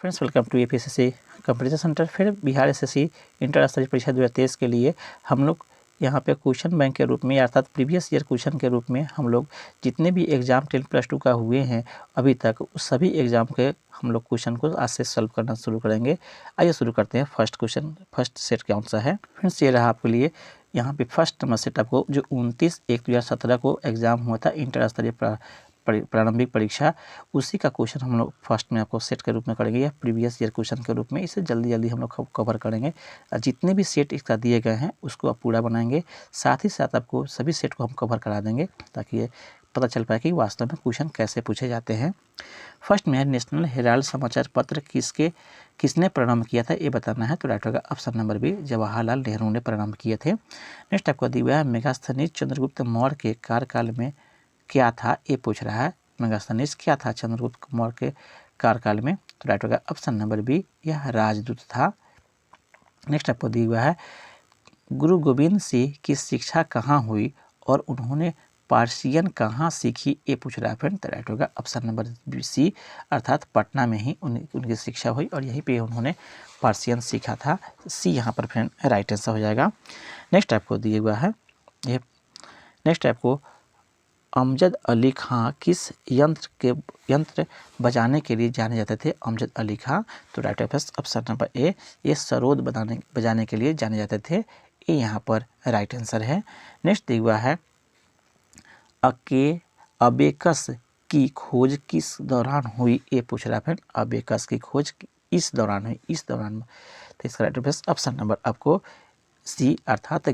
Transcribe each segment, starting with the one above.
Friends welcome to APSC competition centre. फिर Bihar SSC inter स्तरीय परीक्षा 2023 के लिए हम लोग यहाँ पे क्वेश्चन बैंक के रूप में अर्थात प्रीवियस ईयर क्वेश्चन के रूप में हम लोग जितने भी एग्जाम 10+2 का हुए हैं अभी तक उस सभी एग्जाम के हम लोग क्वेश्चन को आज से सॉल्व करना शुरू करेंगे। आइए शुरू करते हैं। फर्स्ट क्वेश्चन, फर्स्ट सेट कौन सा है फ्रेंड्स, ये रहा आपके लिए। यहाँ पे फर्स्ट नंबर सेट आपको जो 29/1/2017 को एग्जाम हुआ था इंटर स्तरीय प्रारंभिक परीक्षा, उसी का क्वेश्चन हम लोग फर्स्ट में आपको सेट के रूप में करेंगे या प्रीवियस ईयर क्वेश्चन के रूप में। इसे जल्दी जल्दी हम लोग कवर करेंगे। जितने भी सेट इसका दिए गए हैं उसको आप पूरा बनाएंगे, साथ ही साथ आपको सभी सेट को हम कवर करा देंगे ताकि ये पता चल पाए कि वास्तव में क्वेश्चन कैसे पूछे जाते हैं। फर्स्ट में है नेशनल हेराल्ड समाचार पत्र किसने प्रारंभ किया था, ये बताना है। तो राइट होगा option number B, Jawaharlal Nehru ने प्रारंभ किए थे। नेक्स्ट आपको दिया हुआ है मेगास्थनीज चंद्रगुप्त मौर्य के कार्यकाल में क्या था, ये पूछ रहा है। मेगास्थनीज क्या था चंद्रगुप्त मौर्य के कार्यकाल में, तो राइट होगा ऑप्शन नंबर बी, यह राजदूत था। नेक्स्ट आपको दिया हुआ है गुरु गोविंद सिंह की शिक्षा कहाँ हुई और उन्होंने पार्सियन कहाँ सीखी, ये पूछ रहा है फ्रेंड। तो राइट होगा ऑप्शन नंबर सी, अर्थात पटना में ही उनकी शिक्षा हुई और यहीं पे उन्होंने पार्सियन सीखा था। सी यहाँ पर फ्रेंड राइट आंसर हो जाएगा। नेक्स्ट आपको दिया हुआ है ये, नेक्स्ट आपको अमजद अली खां किस यंत्र बजाने के लिए जाने जाते थे। अमजद अली खां, तो राइट ऑप्शन नंबर ए, ये सरोद बजाने के लिए जाने जाते थे। ये यहाँ पर राइट आंसर है। नेक्स्ट दिया हुआ है अबेकस की खोज किस दौरान हुई, ये पूछ रहा है। अबेकस की खोज इस दौरान हुई, इस दौरान, तो इसका राइट ऑप्शन नंबर आपको सी, अर्थात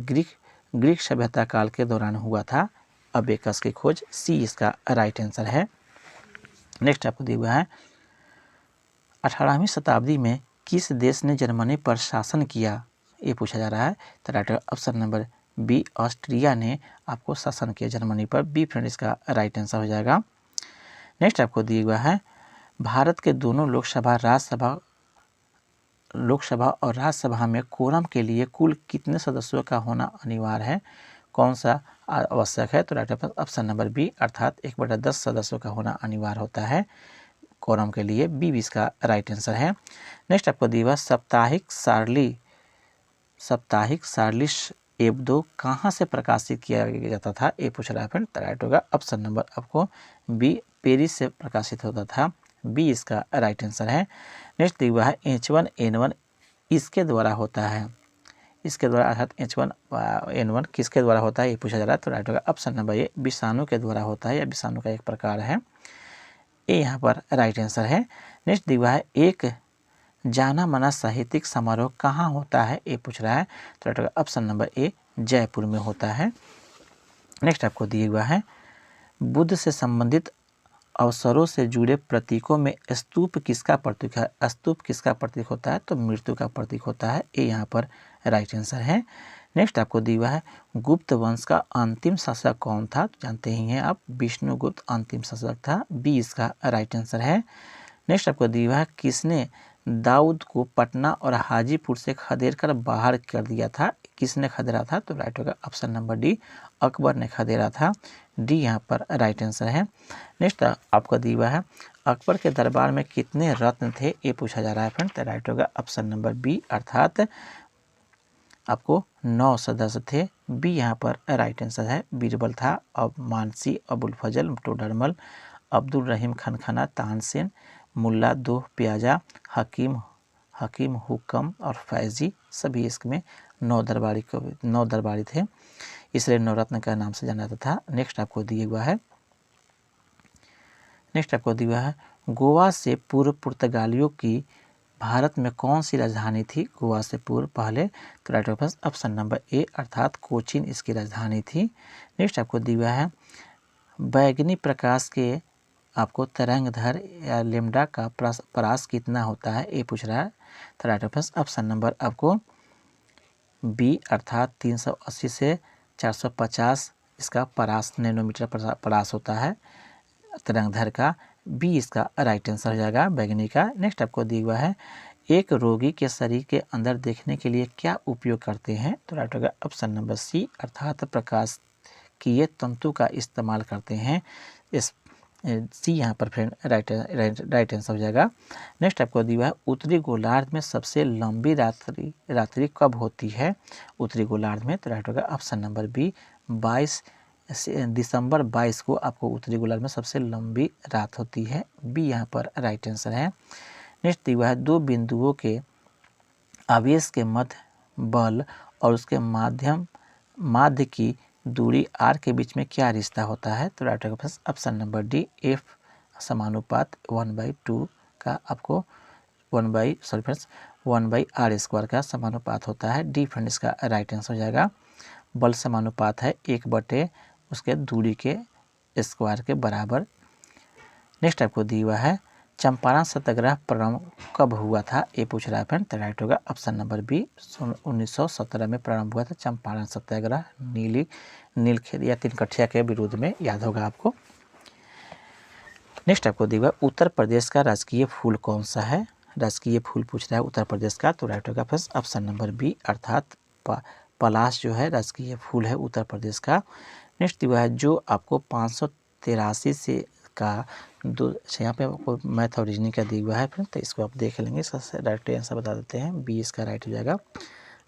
ग्रीक सभ्यता काल के दौरान हुआ था अबेकस की खोज। सी इसका राइट आंसर है। नेक्स्ट आपको दिया हुआ है 18वीं शताब्दी में किस देश ने जर्मनी पर शासन किया, ये पूछा जा रहा है। तो right option number B, Austria ने आपको शासन किया जर्मनी पर। बी फ्रेंड इसका राइट आंसर हो जाएगा। नेक्स्ट आपको दिया हुआ है भारत के दोनों लोकसभा और राज्यसभा में कोरम के लिए कुल कितने सदस्यों का होना अनिवार्य है, कौन सा आवश्यक है। तो राइट ऑप्शन नंबर बी, अर्थात 1/10 सदस्यों का होना अनिवार्य होता है कोरम के लिए। बी इसका राइट आंसर है। नेक्स्ट आपको दिया साप्ताहिक सार्लिश एब्दो कहाँ से प्रकाशित किया जाता था, ये पूछ रहा है फ्रेंड। राइट होगा ऑप्शन नंबर आपको बी, पेरिस से प्रकाशित होता था। बी इसका राइट आंसर है। नेक्स्ट दिया हुआ है H1N1 इसके द्वारा होता है, इसके द्वारा अर्थात H1N1 किसके द्वारा होता है, ये पूछा जा रहा है। तो राइट होगा ऑप्शन नंबर ये, विषाणु के द्वारा होता है या विषाणु का एक प्रकार है। ये यहाँ पर राइट आंसर है। नेक्स्ट दिया हुआ है एक जाना माना साहित्यिक समारोह कहाँ होता है, ये पूछ रहा है। तो राइट होगा ऑप्शन नंबर ए, जयपुर में होता है। नेक्स्ट आपको दिया हुआ है बुद्ध से संबंधित अवसरों से जुड़े प्रतीकों में स्तूप किसका प्रतीक है। स्तूप किसका प्रतीक होता है, तो मृत्यु का प्रतीक होता है। ये यहाँ पर राइट आंसर है। नेक्स्ट आपको दिया हुआ है गुप्त वंश का अंतिम शासक कौन था, तो जानते ही हैं आप, विष्णुगुप्त अंतिम शासक था। बी इसका राइट आंसर है। नेक्स्ट आपको दिया हुआ है किसने दाऊद को पटना और हाजीपुर से खदेड़ कर बाहर कर दिया था, किसने खदेड़ा था। तो राइट होगा ऑप्शन नंबर डी, अकबर ने खदेड़ा था। डी यहाँ पर राइट आंसर है। नेक्स्ट आपको दिया हुआ है अकबर के दरबार में कितने रत्न थे, ये पूछा जा रहा है फ्रेंड। तो राइट होगा ऑप्शन नंबर बी, अर्थात आपको 9 सदस्य थे। बी यहाँ पर राइट आंसर है। बीरबल था, अब मानसी, अबुल फजल, टोडरमल, अब्दुल रहीम खनखना, तानसेन, मुल्ला दो प्याजा, हकीम हुक्म और फैजी, सभी इसमें 9 दरबारी थे, इसलिए नवरत्न का नाम से जाना जाता था। नेक्स्ट आपको दिया हुआ है गोवा से पूर्व पुर्तगालियों की भारत में कौन सी राजधानी थी। गोवा से पूर्व पहले, तो राइट ऑप्शन नंबर ए, अर्थात कोचीन इसकी राजधानी थी। नेक्स्ट आपको दिया हुआ है बैगनी प्रकाश के आपको तरंगधर या लेमडा का परास कितना होता है, ये पूछ रहा है। तो राइट ऑप्शन नंबर आपको बी, अर्थात 380 से 450 इसका परास नैनोमीटर परास होता है तरंगधर का। बी इसका राइट आंसर हो जाएगा बैगनी का। नेक्स्ट आपको दिया हुआ है एक रोगी के शरीर के अंदर देखने के लिए क्या उपयोग करते हैं। तो राइट होगा ऑप्शन नंबर सी, अर्थात प्रकाश किए तंतु का इस्तेमाल करते हैं। इस सी यहाँ पर फ्रेंड राइट आंसर हो जाएगा। नेक्स्ट आपको दिया है उत्तरी गोलार्ध में सबसे लंबी रात्रि कब होती है उत्तरी गोलार्ध में, तो राइट होगा ऑप्शन नंबर बी 22 दिसंबर 22 को आपको उत्तरी गोलार्ध में सबसे लंबी रात होती है, बी यहाँ पर राइट आंसर है। नेक्स्ट दिया है दो बिंदुओं के आवेश के मध्य बल और उसके माध्य की दूरी r के बीच में क्या रिश्ता होता है, तो right option number D F समानुपात 1/2 का आपको 1/r² का समानुपात होता है, डी फ्रेंड इसका राइट आंसर हो जाएगा। बल समानुपात है 1/, उसके दूरी के स्क्वायर के बराबर। नेक्स्ट आपको दिया हुआ है चंपारण सत्याग्रह प्रारंभ कब हुआ था, ये पूछ रहा है फ्रेंड, तो राइट होगा ऑप्शन नंबर बी 1917 में प्रारंभ हुआ था चंपारण सत्याग्रह नीलखेत या तिनकठिया के विरोध में, याद होगा आपको। नेक्स्ट आपको दिया हुआ उत्तर प्रदेश का राजकीय फूल कौन सा है, राजकीय फूल पूछ रहा है उत्तर प्रदेश का, तो राइट होगा फर्स्ट ऑप्शन नंबर बी अर्थात पलाश जो है राजकीय फूल है उत्तर प्रदेश का। नेक्स्ट दिया है जो आपको 583 से का दो यहाँ पे आपको मैथ और रीजनिंग का दिया हुआ है फ्रेंड, तो इसको आप देख लेंगे, सबसे राइट आंसर बता देते हैं, बी इसका राइट हो जाएगा।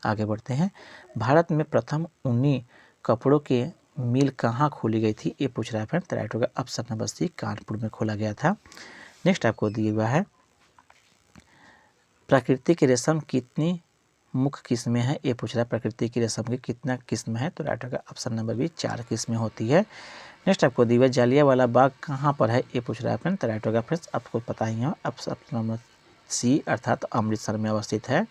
आगे बढ़ते हैं, भारत में प्रथम ऊनी कपड़ों के मिल कहाँ खोली गई थी, ये पूछ रहा है फ्रेंड, तो राइट होगा ऑप्शन नंबर सी कानपुर में खोला गया था। नेक्स्ट आपको दिया हुआ है प्राकृतिक रेशम कितनी मुख्य किस्में हैं, ये पूछ रहा है प्राकृतिक रेशम की कितना किस्म है, तो राइट होगा ऑप्शन नंबर बी 4 किस्में होती है। नेक्स्ट आपको दिया जालियांवाला बाग कहाँ पर है, ये पूछ रहा है फ्रेंड, तो राइट होगा फ्रेंड्स आपको पता ही है ऑप्शन नंबर सी अर्थात अमृतसर में अवस्थित है।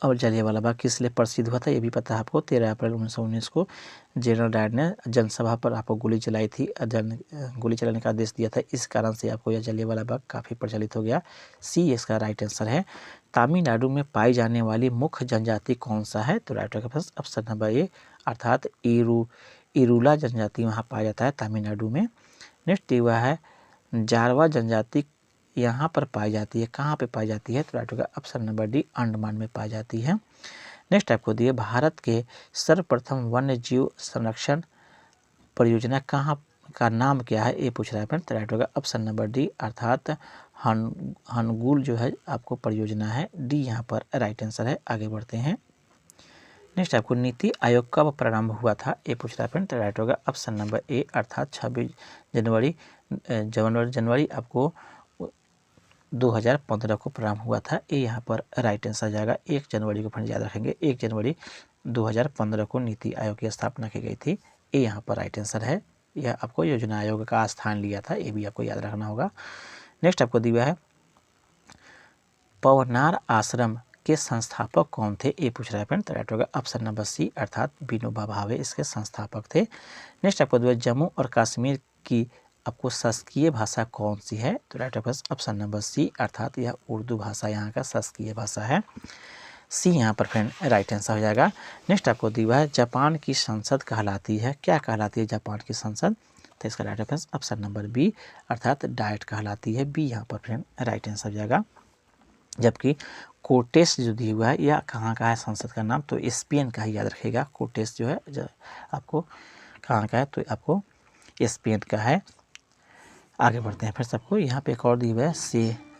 और जालियांवाला बाग किस लिए प्रसिद्ध हुआ था, ये भी पता है आपको, 13 अप्रैल 1919 को जनरल डायर ने जनसभा पर आपको गोली चलाई थी, गोली चलाने का आदेश दिया था, इस कारण से आपको यह जालियांवाला बाग काफ़ी प्रचलित हो गया, सी इसका राइट आंसर है। तमिलनाडु में पाई जाने वाली मुख्य जनजाति कौन सा है, तो राइट होगा ऑप्शन नंबर ए अर्थात इरूला जनजाति वहाँ पाया जाता है तमिलनाडु में। नेक्स्ट हुआ है जारवा जनजाति यहाँ पर पाई जाती है, कहाँ पे पाई जाती है, तो राइट होगा ऑप्शन नंबर डी अंडमान में पाई जाती है। नेक्स्ट आपको दिए भारत के सर्वप्रथम वन्य जीव संरक्षण परियोजना कहाँ का नाम क्या है, ये पूछ रहा है फ्रेंड, तो राइट होगा ऑप्शन नंबर डी अर्थात हनगुल जो है आपको परियोजना है, डी यहाँ पर राइट आंसर है। आगे बढ़ते हैं, नेक्स्ट आपको नीति आयोग कब प्रारंभ हुआ था, ये पूछ रहा है फ्रेंड, तो राइट होगा ऑप्शन नंबर ए अर्थात 26 जनवरी आपको 2015 को प्रारंभ हुआ था, ये यहाँ पर राइट आंसर आ जाएगा। 1 जनवरी को फ्रेंड याद रखेंगे, 1 जनवरी 2015 को नीति आयोग की स्थापना की गई थी, ये यहाँ पर राइट आंसर है। यह आपको योजना आयोग का स्थान लिया था, ये भी आपको याद रखना होगा। नेक्स्ट आपको दिया है पवनार आश्रम के संस्थापक कौन थे, ये पूछ रहा है फ्रेंड, तो राइट होगा ऑप्शन नंबर सी अर्थात विनोबा भावे इसके संस्थापक थे। नेक्स्ट आपको दिया जम्मू और कश्मीर की आपको शासकीय भाषा कौन सी है, तो राइट ऑप्शन नंबर सी अर्थात यह उर्दू भाषा यहाँ का शासकीय भाषा है, सी यहाँ पर फ्रेंड राइट आंसर हो जाएगा। नेक्स्ट आपको दिया है जापान की संसद कहलाती है, क्या कहलाती है जापान की संसद, तो इसका राइट ऑप्शन नंबर बी अर्थात डाइट कहलाती है, बी यहाँ पर फ्रेंड राइट आंसर हो जाएगा। जबकि कोर्टेस जो दिया हुआ है यह कहाँ का है संसद का नाम, तो स्पेन का ही याद रखिएगा, कोर्टेस जो है आपको कहाँ का है, तो आपको स्पेन का है। आगे बढ़ते हैं फिर सबको, यहाँ पे एक और दिया हुआ है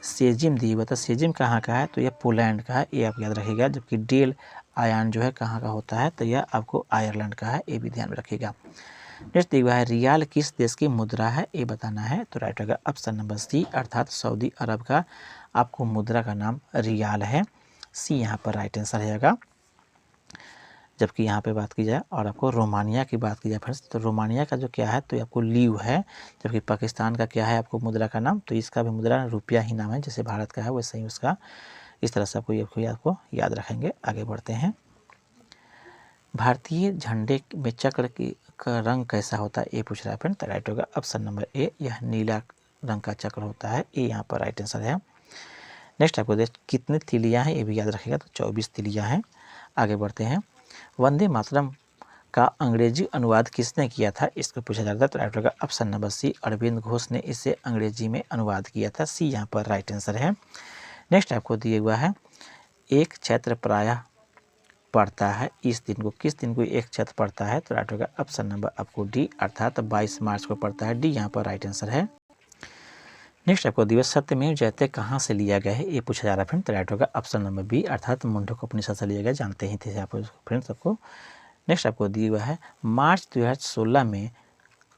सेजिम दिया हुआ था, सेजिम कहाँ का है, तो यह पोलैंड का है, ये आप याद रखिएगा। जबकि डेल आयन जो है कहाँ का होता है, तो यह आपको आयरलैंड का है, ये भी ध्यान में रखिएगा। नेक्स्ट दिया हुआ है रियाल किस देश की मुद्रा है, ये बताना है, तो राइट होगा ऑप्शन नंबर सी अर्थात सऊदी अरब का आपको मुद्रा का नाम रियाल है, सी यहाँ पर राइट आंसर रहेगा। जबकि यहाँ पे बात की जाए और आपको रोमानिया की बात की जाए फ्रेंड्स, तो रोमानिया का जो क्या है तो आपको लीव है। जबकि पाकिस्तान का क्या है आपको मुद्रा का नाम, तो इसका भी मुद्रा रुपया ही नाम है, जैसे भारत का है वैसे ही उसका, इस तरह से आपको याद रखेंगे। आगे बढ़ते हैं, भारतीय झंडे में चक्र का रंग कैसा होता है, ये पूछ रहा है फ्रेंड, तो राइट होगा ऑप्शन नंबर ए यह नीला रंग का चक्र होता है, ये यहाँ पर राइट आंसर है। नेक्स्ट आपको देख कितनी तिलियाँ हैं ये भी याद रखेगा, तो 24 तिलियाँ हैं। आगे बढ़ते हैं, वंदे मातरम का अंग्रेजी अनुवाद किसने किया था, इसको पूछा जाता है, तो राइट होगा option number C Arvind Ghosh ने इसे अंग्रेजी में अनुवाद किया था, सी यहाँ पर राइट आंसर है। नेक्स्ट आपको दिया हुआ है एक चैत्र प्रायः पड़ता है इस दिन को, किस दिन को एक चैत्र पड़ता है, तो राइट होगा ऑप्शन नंबर आपको डी अर्थात 22 मार्च को पड़ता है, डी यहाँ पर राइट आंसर है। नेक्स्ट आपको दिवस सत्यमेव जयते कहाँ से लिया गया है ये पूछा जा रहा है फ्रेंड। तो राइट होगा ऑप्शन नंबर बी अर्थात मुंडक उपनिषद से लिया गया, जानते ही थे आप फ्रेंड सबको। नेक्स्ट आपको दिया हुआ है मार्च 2016 में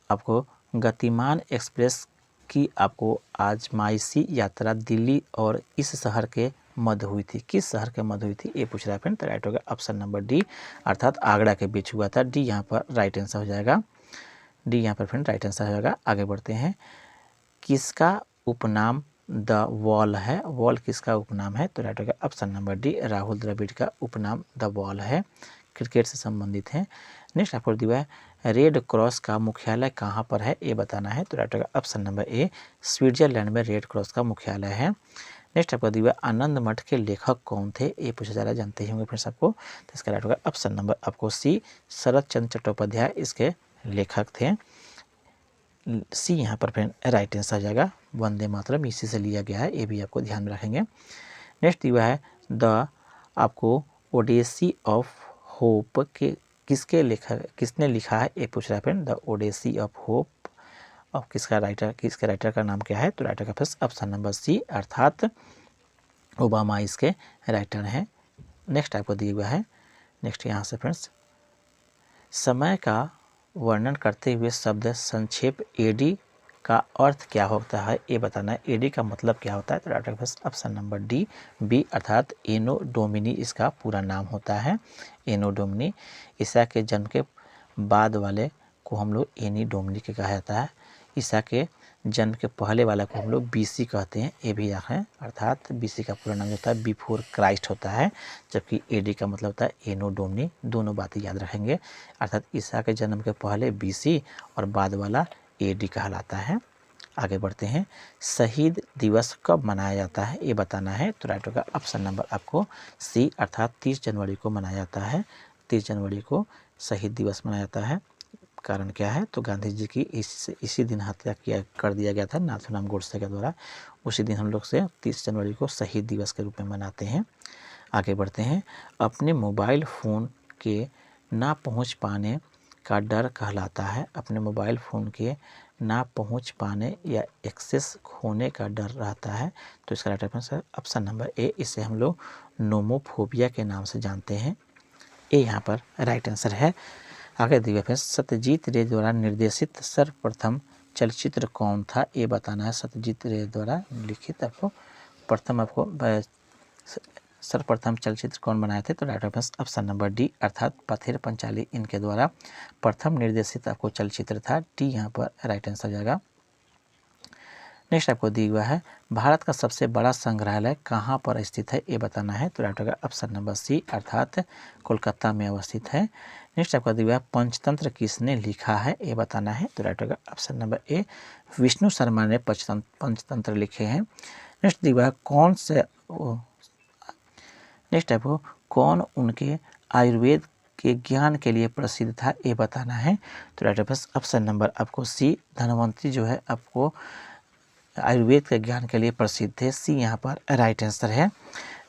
आपको गतिमान एक्सप्रेस की आपको आजमाइशी यात्रा दिल्ली और इस शहर के मध्य हुई थी, किस शहर के मध्य हुई थी ये पूछ रहा है फ्रेंड। तो राइट होगा ऑप्शन नंबर डी अर्थात आगरा के बीच हुआ था। डी यहाँ पर राइट आंसर हो जाएगा, डी यहाँ पर फ्रेंड राइट आंसर हो जाएगा। आगे बढ़ते हैं, किसका उपनाम द वॉल है, वॉल किसका उपनाम है। तो राइट होगा option number D Rahul Dravid का उपनाम द वॉल है, क्रिकेट से संबंधित है। नेक्स्ट आपको दिया है रेड क्रॉस का मुख्यालय कहाँ पर है ये बताना है। तो राइट होगा ऑप्शन नंबर ए स्विट्जरलैंड में रेड क्रॉस का मुख्यालय है। नेक्स्ट आपको दिया आनंद मठ के लेखक कौन थे ये पूछा जा रहा है, जानते ही होंगे फ्रेंड्स आपको। तो इसका राइट होगा ऑप्शन नंबर आपको सी शरद चंद्र चट्टोपाध्याय इसके लेखक थे। सी यहाँ पर फ्रेंड राइट आंसर आ जाएगा, वंदे मातरम इसी से लिया गया है, ये भी आपको ध्यान में रखेंगे। नेक्स्ट दिया है द आपको ओडेसी ऑफ होप के किसके लेखक किसने लिखा है ये पूछ रहा है friend. The Odyssey of hope और किसका राइटर, किसके राइटर का नाम क्या है। तो राइटर का फर्स्ट ऑप्शन नंबर सी अर्थात ओबामा इसके राइटर हैं। नेक्स्ट आपको दिया हुआ है, नेक्स्ट यहाँ से फ्रेंड्स समय का वर्णन करते हुए शब्द संक्षेप एडी का अर्थ क्या होता है ये बताना है। एडी का मतलब क्या होता है। तो right first option number D B अर्थात एनो डोमिनी इसका पूरा नाम होता है। एनो डोमिनी ईसा के जन्म के बाद वाले को हम लोग एनी डोमिनी के कहा जाता है। ईसा के जन्म के पहले वाला को हम लोग बीसी कहते हैं, ये भी याद है। अर्थात बीसी का पूरा नाम होता है बिफोर क्राइस्ट होता है, जबकि एडी का मतलब होता है एनो डोमिनी। दोनों बातें याद रखेंगे, अर्थात ईसा के जन्म के पहले बीसी और बाद वाला एडी कहलाता है। आगे बढ़ते हैं, शहीद दिवस कब मनाया जाता है ये बताना है। तो राइट होगा ऑप्शन नंबर आपको सी अर्थात 30 जनवरी को मनाया जाता है। 30 जनवरी को शहीद दिवस मनाया जाता है। कारण क्या है, तो गांधी जी की इसी दिन हत्या कर दिया गया था नाथूराम गोडसे के द्वारा। उसी दिन हम लोग से 30 जनवरी को शहीद दिवस के रूप में मनाते हैं। आगे बढ़ते हैं, अपने मोबाइल फ़ोन के ना पहुंच पाने का डर कहलाता है। अपने मोबाइल फ़ोन के ना पहुंच पाने या एक्सेस खोने का डर रहता है। तो इसका right answer option number A, इसे हम लोग नोमोफोबिया के नाम से जानते हैं। ये यहाँ पर राइट आंसर है। आगे दिया फिर सत्यजीत रे द्वारा निर्देशित सर्वप्रथम चलचित्र कौन था ये बताना है। सत्यजीत रे द्वारा लिखित आपको प्रथम आपको सर्वप्रथम चलचित्र कौन बनाए थे। तो राइट ऑप्शन नंबर डी अर्थात पथेर पंचाली इनके द्वारा प्रथम निर्देशित आपको चलचित्र था। डी यहाँ पर राइट आंसर जाएगा। नेक्स्ट आपको दिया हुआ है भारत का सबसे बड़ा संग्रहालय कहाँ पर स्थित है ये बताना है। तो राइट होगा ऑप्शन नंबर सी अर्थात कोलकाता में अवस्थित है। नेक्स्ट आपको दिया हुआ है पंचतंत्र किसने लिखा है ये बताना है। तो राइट होगा option number A Vishnu Sharma ने पंचतंत्र लिखे हैं। नेक्स्ट दिया हुआ है नेक्स्ट आपको कौन उनके आयुर्वेद के ज्ञान के लिए प्रसिद्ध था ये बताना है। तो राइट ऑप्शन नंबर आपको सी धनवंतरी जो है आपको आयुर्वेद के ज्ञान के लिए प्रसिद्ध थे। सी यहाँ पर राइट आंसर है।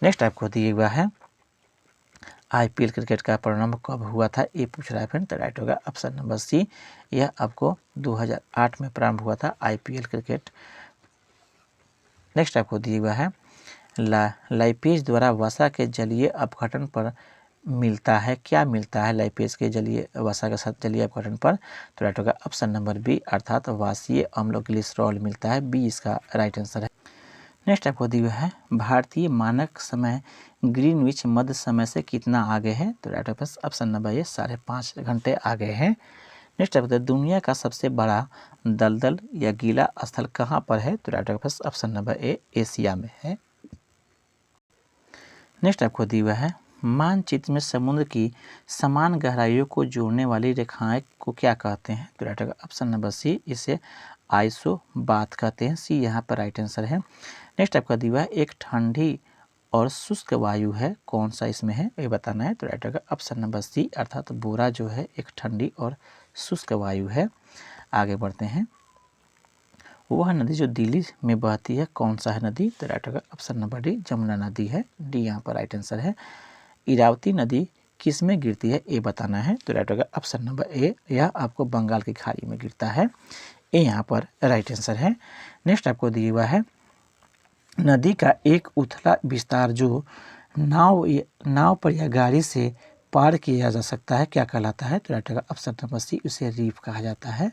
नेक्स्ट आपको दिया हुआ है आईपीएल क्रिकेट का प्रारंभ कब हुआ था ये पूछ रहा है फ्रेंड। तो राइट होगा ऑप्शन नंबर सी, यह आपको 2008 में प्रारंभ हुआ था आईपीएल क्रिकेट। नेक्स्ट आपको दिया हुआ है लाइपेज द्वारा वसा के जलीय अपघटन पर मिलता है, क्या मिलता है लाइपेज के जलीय वसा के साथ जलीय अपघटन पर। तो राइट होगा ऑप्शन नंबर बी अर्थात वासीय अम्ल ग्लिसरॉल मिलता है। बी इसका राइट आंसर है। नेक्स्ट आपको दिया है भारतीय मानक समय ग्रीनविच मध्य समय से कितना आगे है। तो राइट ऑप्शन नंबर ये 5.5 घंटे आगे है। नेक्स्ट आपको दुनिया का सबसे बड़ा दलदल या गीला स्थल कहाँ पर है। तो right option number A Asia में है। नेक्स्ट आपको दिया हुआ है मानचित्र में समुद्र की समान गहराइयों को जोड़ने वाली रेखाएं को क्या कहते हैं। तो राइट ऑप्शन नंबर सी, इसे आइसोबाथ कहते हैं। सी यहाँ पर राइट आंसर है। नेक्स्ट आपका दिया हुआ है एक ठंडी और शुष्क वायु है, कौन सा इसमें है ये बताना है। तो राइट ऑप्शन नंबर सी अर्थात बोरा जो है एक ठंडी और शुष्क वायु है। आगे बढ़ते हैं, वह नदी जो दिल्ली में बहती है कौन सा है नदी। तो राइट होगा ऑप्शन नंबर डी जमुना नदी है। डी यहाँ पर राइट आंसर है। इरावती नदी किस में गिरती है ये बताना है। तो राइट होगा ऑप्शन नंबर ए, यह आपको बंगाल की खाड़ी में गिरता है। ए यहाँ पर राइट आंसर है। नेक्स्ट आपको दिया हुआ है नदी का एक उथला विस्तार जो नाव पर या गाड़ी से पार किया जा सकता है क्या कहलाता है? तो राइट होगा ऑप्शन नंबर सी, उसे रीफ कहा जाता है।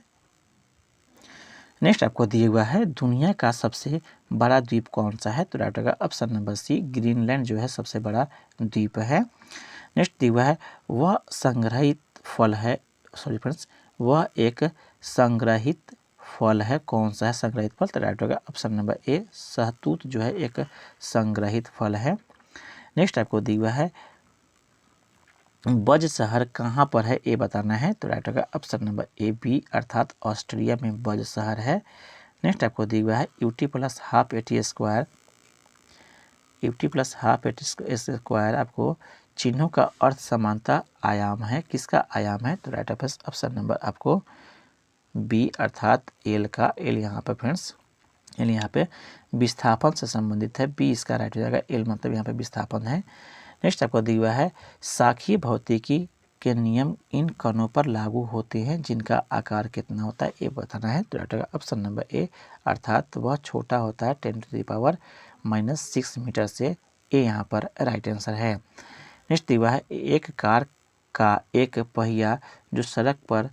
नेक्स्ट आपको दिया हुआ है दुनिया का सबसे बड़ा द्वीप कौन सा है? तो राइट होगा ऑप्शन नंबर सी, ग्रीनलैंड जो है सबसे बड़ा द्वीप है। नेक्स्ट दिया हुआ है वह संग्रहित फल है, सॉरी फ्रेंड्स, वह एक संग्रहित फल है, कौन सा है संग्रहित फल? तो राइट होगा ऑप्शन नंबर ए, शहतूत जो है एक संग्रहित फल है। नेक्स्ट आपको दिया हुआ है बज शहर कहाँ पर है ये बताना है। तो राइट होगा ऑप्शन नंबर ए बी, अर्थात ऑस्ट्रिया में बज शहर है। नेक्स्ट आपको दिया हुआ है UT plus half eighty square, UT plus half eighty square आपको चिन्हों का अर्थ समानता आयाम है, किसका आयाम है? तो राइट ऑप्शन नंबर आपको बी, अर्थात एल का। एल यहाँ पर फ्रेंड्स, एल यहाँ पे विस्थापन से संबंधित है, बी इसका राइट हो जाएगा। एल मतलब यहाँ पे विस्थापन है। नेक्स्ट आपको दिया हुआ है शाखीय भौतिकी के नियम इन कणों पर लागू होते हैं जिनका आकार कितना होता है ये बताना है। तो राइट होगा ऑप्शन नंबर ए, अर्थात वह छोटा होता है 10⁻⁻⁶ मीटर से। ए यहाँ पर राइट आंसर है। नेक्स्ट दिया हुआ है एक कार का एक पहिया जो सड़क पर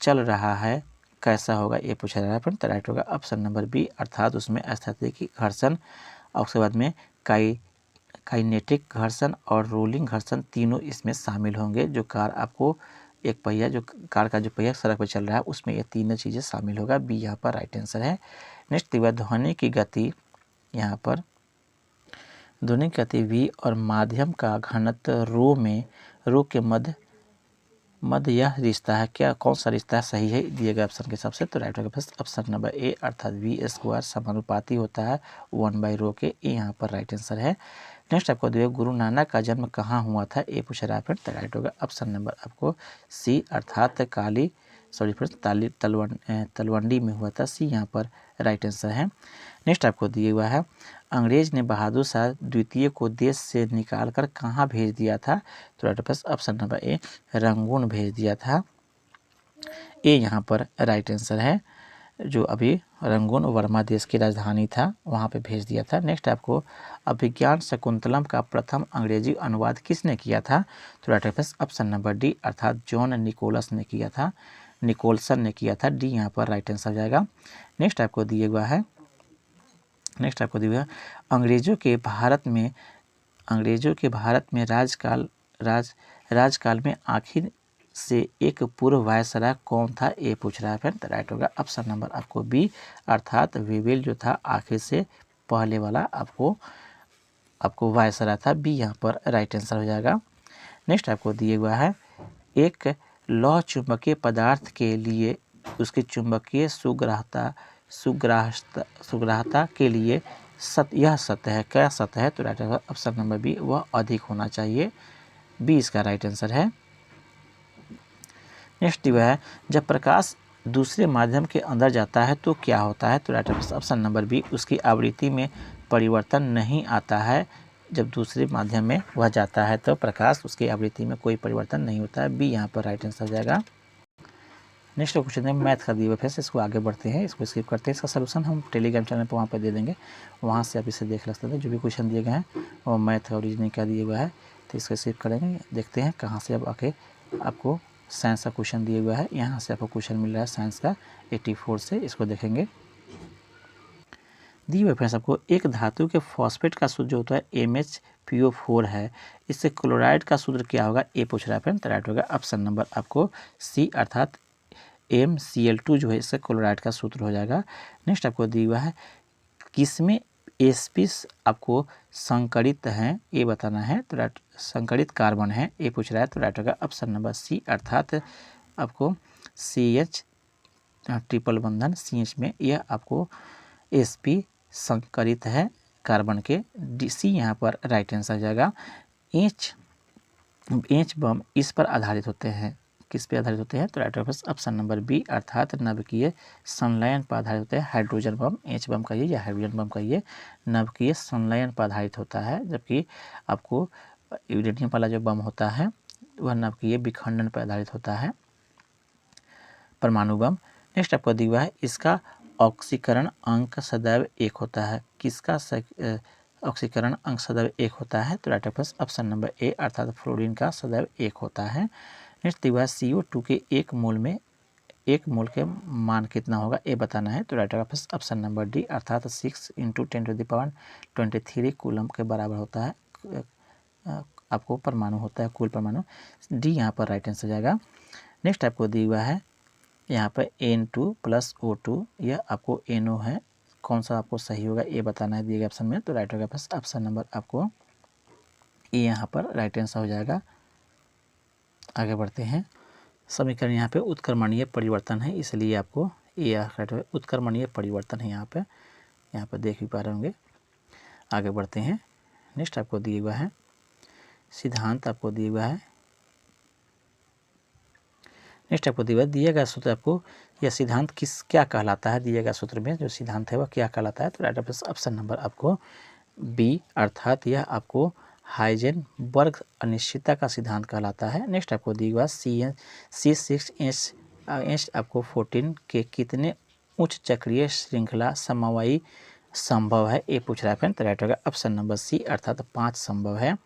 चल रहा है कैसा होगा ये पूछा जा रहा है। तो राइट होगा ऑप्शन नंबर बी, अर्थात उसमें स्थैतिक घर्षण और उसके बाद में काइनेटिक घर्षण और रोलिंग घर्षण तीनों इसमें शामिल होंगे। जो कार आपको एक पहिया, जो कार का जो पहिया सड़क पर चल रहा है उसमें ये तीनों चीज़ें शामिल होगा, बी यहाँ पर राइट आंसर है। नेक्स्ट दिया ध्वनि की गति, यहाँ पर ध्वनि की गति v और माध्यम का घनत्व रो के मध्य यह रिश्ता है, क्या कौन सा रिश्ता सही है दिए गए ऑप्शन के हिसाब से? तो राइट होगा ऑप्शन नंबर ए, अर्थात वी स्क्वायर समानुपाती होता है 1/ρ के। ए यहाँ पर राइट आंसर है। नेक्स्ट आपको दिया गुरु नानक का जन्म कहाँ हुआ था ये पूछ रहा है फ्रेंड। तो राइट होगा ऑप्शन नंबर आपको सी, अर्थात तलवंडी में हुआ था, सी यहाँ पर राइट आंसर है। नेक्स्ट आपको दिया हुआ है अंग्रेज ने बहादुर शाह द्वितीय को देश से निकाल कर कहाँ भेज दिया था? तो right option number A, Rangoon भेज दिया था। ए यहाँ पर राइट आंसर है, जो अभी रंगून वर्मा देश की राजधानी था वहाँ पे भेज दिया था। नेक्स्ट आपको अभिज्ञान शकुंतलम का प्रथम अंग्रेजी अनुवाद किसने किया था? तो राइट ऑप्शन नंबर डी, अर्थात जॉन निकोलसन ने किया था। डी यहाँ पर राइट आंसर हो जाएगा। नेक्स्ट आपको दिया हुआ है अंग्रेजों के भारत में राजकाल में आखिर से एक पूर्व वायसराय कौन था ये पूछ रहा है फ्रेंड। तो राइट होगा ऑप्शन नंबर आपको बी, अर्थात वेवेल जो था आखिर से पहले वाला आपको वायसराय था, बी यहाँ पर राइट आंसर हो जाएगा। नेक्स्ट आपको दिया हुआ है एक लौह चुंबकीय पदार्थ के लिए उसकी चुंबकीय सुग्राहता के लिए यह सतह है, क्या सतह है? तो right answer option number B, वह अधिक होना चाहिए, बी इसका राइट आंसर है। नेक्स्ट वह है जब प्रकाश दूसरे माध्यम के अंदर जाता है तो क्या होता है? तो राइट ऑप्शन नंबर बी, उसकी आवृत्ति में परिवर्तन नहीं आता है। जब दूसरे माध्यम में वह जाता है तो प्रकाश उसकी आवृत्ति में कोई परिवर्तन नहीं होता है, बी यहाँ पर राइट आंसर हो जाएगा। नेक्स्ट क्वेश्चन है मैथ का दिया हुआ, फिर से इसको आगे बढ़ते हैं, इसको स्किप करते हैं। इसका सलूशन हम टेलीग्राम चैनल पर वहाँ पर दे देंगे, वहाँ से आप इसे देख सकते हैं। जो भी क्वेश्चन दिए गए हैं वो मैथ और रीजनिंग का दिया हुआ है, तो इसको स्किप करेंगे। देखते हैं कहाँ से अब आके आपको साइंस का क्वेश्चन दिया हुआ है। यहाँ से आपको क्वेश्चन मिल रहा है साइंस का 84 से, इसको देखेंगे। दिए हुए फ्रेंड्स आपको एक धातु के फॉस्फेट का सूत्र जो होता है MHPO4 है, इससे क्लोराइड का सूत्र क्या होगा ये पूछ रहा है फ्रेंड। तो राइट होगा ऑप्शन नंबर आपको सी, अर्थात MCl2 जो है इससे क्लोराइड का सूत्र हो जाएगा। नेक्स्ट आपको दिया हुआ है किसमें sp आपको संकरित हैं ये बताना है। तो राइट संकरित कार्बन है ये पूछ रहा है। तो राइट होगा ऑप्शन नंबर सी, अर्थात आपको CH ट्रिपल बंधन CH में यह आपको sp संकरित है कार्बन के, सी यहाँ पर राइट आंसर हो जाएगा। एच बम इस पर आधारित होते हैं, किस पे आधारित होते हैं? तो राइट ऑप्शन नंबर बी, अर्थात नभकीय संलयन पर आधारित होते हैं। हाइड्रोजन बम एच बम कहिए या हाइड्रोजन बम कहिए, नभकीय संलयन पर आधारित होता है। जबकि आपको यूरेनियम वाला जो बम होता है वह नभकीय विखंडन पर आधारित होता है, परमाणु बम। नेक्स्ट आपको दिया हुआ है इसका ऑक्सीकरण अंक सदैव 1 होता है। किसका ऑक्सीकरण अंक सदैव 1 होता है? तो राइट ऑप्शन नंबर ए अर्थात फ्लोरीन का सदैव 1 होता है। नेक्स्ट दिया हुआ है CO2 के एक मोल के मान कितना होगा ये बताना है। तो राइट ऑप्शन नंबर डी अर्थात 6 × 10⁻23 कूलम के बराबर होता है। आपको परमाणु होता है, कुल परमाणु। डी यहाँ पर राइट आंसर जाएगा। नेक्स्ट आपको दिया हुआ है यहाँ पर N2 + O2, यह आपको NO है। कौन सा आपको सही होगा ये बताना है दिए गए ऑप्शन में। तो राइट होगा बस ऑप्शन नंबर आपको ए यहाँ पर राइट आंसर हो जाएगा। आगे बढ़ते हैं। समीकरण यहाँ पे उत्क्रमणीय परिवर्तन है, इसलिए आपको ये राइट होगा। उत्क्रमणीय परिवर्तन है यहाँ पे देख भी पा रहे होंगे। आगे बढ़ते हैं। नेक्स्ट आपको दिया हुआ है सिद्धांत, आपको दिया हुआ है। नेक्स्ट आपको दिया गया सूत्र, आपको यह सिद्धांत क्या कहलाता है? दिया गया सूत्र में जो सिद्धांत है वह क्या कहलाता है? तो राइट ऑप्शन नंबर आपको बी अर्थात यह आपको हाइजेनबर्ग अनिश्चितता का सिद्धांत कहलाता है। नेक्स्ट आपको दिया हुआ C6H आपको 14 के कितने उच्च चक्रीय श्रृंखला समवायी संभव है ये पूछ रहा है फ्रेंड। तो राइट होगा ऑप्शन नंबर सी अर्थात 5 संभव है।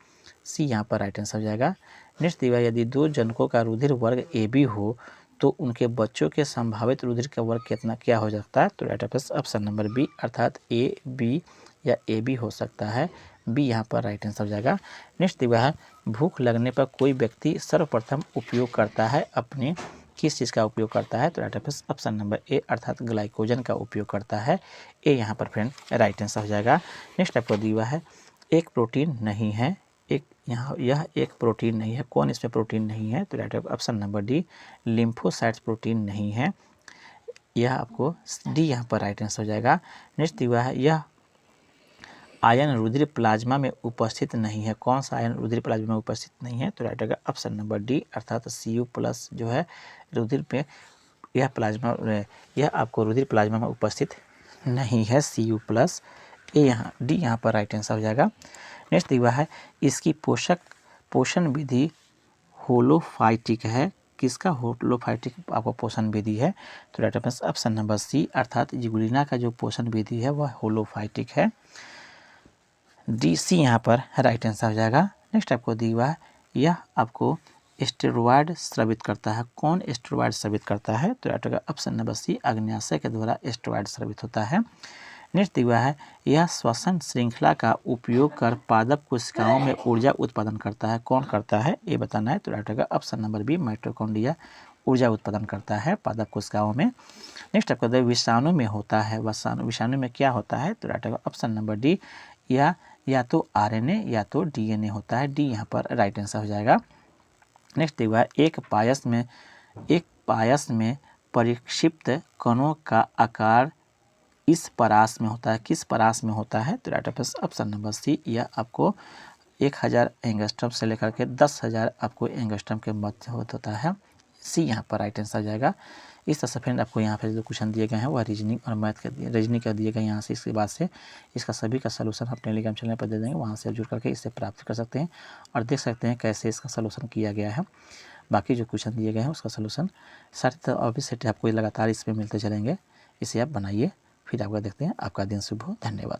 सी यहाँ पर राइट आंसर हो जाएगा। नेक्स्ट दिया यदि 2 जनकों का रुधिर वर्ग AB हो तो उनके बच्चों के संभावित रुधिर का वर्ग क्या हो सकता है? तो राइट ऑप्शन नंबर बी अर्थात AB या AB हो सकता है। बी यहाँ पर राइट आंसर हो जाएगा। नेक्स्ट दिया है भूख लगने पर कोई व्यक्ति सर्वप्रथम उपयोग करता है अपने किस चीज़ का उपयोग करता है? तो राइट ऑप्शन नंबर ए अर्थात ग्लाइकोजन का उपयोग करता है। ए यहाँ पर फ्रेंड राइट आंसर हो जाएगा। नेक्स्ट आपको दिया है एक प्रोटीन नहीं है, यह एक प्रोटीन नहीं है। कौन इसमें प्रोटीन नहीं है? तो right option number D lymphocytes protein नहीं है। यह आपको डी यहाँ पर राइट आंसर हो जाएगा। नेक्स्ट दिया है यह आयन रुधिर प्लाज्मा में उपस्थित नहीं है। कौन सा आयन रुधिर प्लाज्मा में उपस्थित नहीं है? तो राइट होगा ऑप्शन नंबर डी अर्थात Cu+ जो है रुधिर पे यह आपको रुधिर प्लाज्मा में उपस्थित नहीं है Cu+। ए यहाँ डी यहाँ पर राइट आंसर हो जाएगा। नेक्स्ट दिया है इसकी पोषण विधि होलोफाइटिक है। किसका होलोफाइटिक आपको पोषण विधि है? तो राइट ऑप्शन नंबर सी अर्थात जिबुलिना का जो पोषण विधि है वह होलोफाइटिक है। डी सी यहाँ पर राइट आंसर हो जाएगा। नेक्स्ट आपको दिया हुआ है यह आपको स्टेरॉयड स्रावित करता है। कौन स्टेरॉयड स्रावित करता है? तो राइट होगा ऑप्शन नंबर सी अग्न्याशय के द्वारा स्टेरॉयड स्रावित होता है। नेक्स्ट दिया हुआ है यह श्वसन श्रृंखला का उपयोग कर पादप कोशिकाओं में ऊर्जा उत्पादन करता है। कौन करता है ये बताना है। तो राइट होगा ऑप्शन नंबर बी माइटोकॉन्ड्रिया ऊर्जा उत्पादन करता है पादप कोशिकाओं में। नेक्स्ट आपको विषाणु में होता है। विषाणु में क्या होता है? तो राइट होगा ऑप्शन नंबर डी या तो RNA या तो DNA होता है। डी यहाँ पर राइट आंसर हो जाएगा। नेक्स्ट दिया एक पायस में परिक्षिप्त कणों का आकार इस परास में होता है। किस परास में होता है? तो राइट ऑप्शन नंबर सी यह आपको 1000 एंगस्ट्रम से लेकर के 10,000 आपको एंगस्ट्रम के मध्य होता है। सी यहाँ पर राइट आंसर जाएगा। इस तरह से फ्रेंड आपको यहाँ पे जो क्वेश्चन दिए गए हैं वह रीजनिंग और मैथ के रीजनिंग का दिए गए यहाँ से। इसके बाद से इसका सभी का सलूशन अपने टेलीग्राम चैनल पर दे देंगे, वहाँ से जुड़ करके इससे प्राप्त कर सकते हैं और देख सकते हैं कैसे इसका सलूशन किया गया है। बाकी जो क्वेश्चन दिए गए हैं उसका सलूशन सारे अभी सेट आपको लगातार इसमें मिलते चलेंगे। इसे आप बनाइए, फिर आपका देखते हैं। आपका दिन शुभ हो। धन्यवाद।